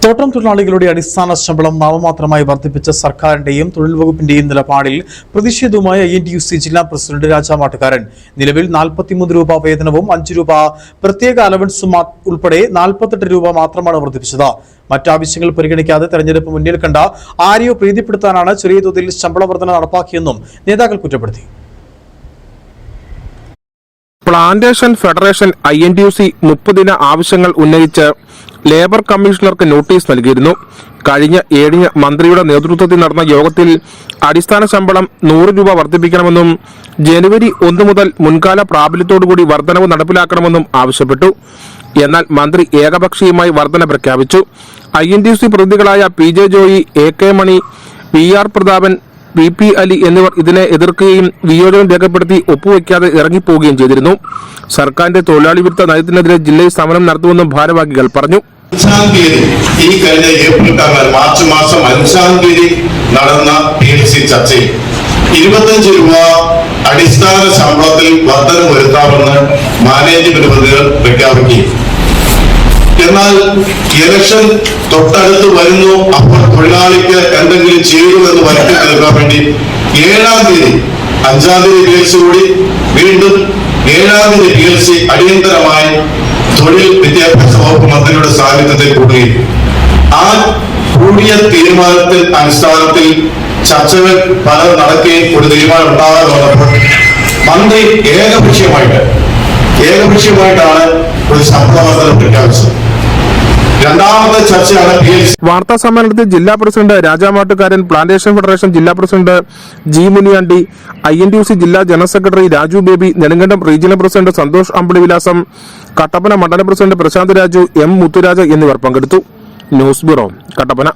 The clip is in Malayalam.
തോട്ടം തൊഴിലാളികളുടെ അടിസ്ഥാന ശമ്പളം നാമമാത്രമായി വർദ്ധിപ്പിച്ച സർക്കാരിന്റെയും തൊഴിൽ വകുപ്പിന്റെയും നിലപാടിൽ പ്രതിഷേധവുമായി INTUC ജില്ലാ പ്രസിഡന്റ് രാജാമാട്ടുകാരൻ. നിലവിൽ 43 രൂപ വേതനവും 5 രൂപ പ്രത്യേക അലവൻസും ഉൾപ്പെടെ 48 രൂപ മാത്രമാണ് വർദ്ധിപ്പിച്ചത്. മറ്റാവശ്യങ്ങൾ പരിഗണിക്കാതെ തെരഞ്ഞെടുപ്പ് മുന്നിൽ കണ്ട ആരെയോ പ്രീതിപ്പെടുത്താനാണ് ചെറിയ തോതിൽ ശമ്പള വർധന നടപ്പാക്കിയെന്നും നേതാക്കൾ കുറ്റപ്പെടുത്തി. പ്ലാന്റേഷൻ ഫെഡറേഷൻ INTUC 30 ആവശ്യങ്ങൾ ഉന്നയിച്ച് ലേബർ കമ്മീഷണർക്ക് നോട്ടീസ് നൽകിയിരുന്നു. കഴിഞ്ഞ 7 മന്ത്രിയുടെ നേതൃത്വത്തിൽ നടന്ന യോഗത്തിൽ അടിസ്ഥാന ശമ്പളം 100 രൂപ വർദ്ധിപ്പിക്കണമെന്നും ജനുവരി 1 മുതൽ മുൻകാല പ്രാബല്യത്തോടുകൂടി വർധനവ് നടപ്പിലാക്കണമെന്നും ആവശ്യപ്പെട്ടു. എന്നാൽ മന്ത്രി ഏകപക്ഷീയമായി വർധന പ്രഖ്യാപിച്ചു. INTUC പ്രതിനിധികളായ PJ ജോയി, AK മണി, PR പ്രതാപൻ, PP അലി എന്നിവർ ഇതിനെ എതിർക്കുകയും വിയോജനം രേഖപ്പെടുത്തി ഒപ്പുവെക്കാതെ ഇറങ്ങിപ്പോവുകയും ചെയ്തിരുന്നു. സർക്കാരിന്റെ തൊഴിലാളി വിരുദ്ധ നയത്തിനെതിരെ ജില്ലയിൽ സമരം നടത്തുമെന്നും ഭാരവാഹികൾ പറഞ്ഞു. ഈ കഴിഞ്ഞ മാർച്ച് മാസം 5-ാം തീയതി നടന്ന PLC ചർച്ചയിൽ 25 രൂപ അടിസ്ഥാന ശമ്പളത്തിൽ വർധന വരുത്താമെന്ന് മാനേജ്മെന്റ് പ്രതിനിധികൾ പ്രഖ്യാപിക്കുകയും, എന്നാൽ ഇലക്ഷൻ തൊട്ടടുത്ത് വരുന്നു, അപ്പോൾ തൊഴിലാളിക്ക് എന്തെങ്കിലും ചെയ്യുമെന്ന് വരുത്തി തീർക്കാൻ വേണ്ടി 7-ാം തീയതി 5-ാം തീയതി PLC കൂടി, വീണ്ടും 7-ാം തീയതി PLC അടിയന്തരമായി തൊഴിൽ വിദ്യാഭ്യാസ വകുപ്പ് മന്ത്രിയുടെ സാന്നിധ്യത്തിൽ കൂടുകയും ആ കൂടിയ തീരുമാനത്തിൽ അടിസ്ഥാനത്തിൽ ചർച്ചകൾ പലതും നടക്കുകയും ഒരു തീരുമാനം ഉണ്ടാകാതെ വന്നപ്പോൾ മന്ത്രി ഏകപക്ഷീയമായിട്ടാണ് ഒരു ശമ്പള വർധന പ്രഖ്യാപിച്ചത്. രണ്ടാമത്തെ ചർച്ചയാണ് PLC. വാർത്താ സമ്മേളനത്തിൽ ജില്ലാ പ്രസിഡന്റ് രാജാമാട്ടുകാരൻ, പ്ലാന്റേഷൻ ഫെഡറേഷൻ ജില്ലാ പ്രസിഡന്റ് G മുനിയാണ്ടി, INTUC ജില്ലാ general secretary Raju Baby, Nedumkandam regional president Santhosh Ambilivilasam, Kattappana മണ്ഡലം പ്രസിഡന്റ് പ്രശാന്ത് രാജു, M മുത്തുരാജ എന്നിവർ പങ്കെടുത്തു. News bureau, Kattappana.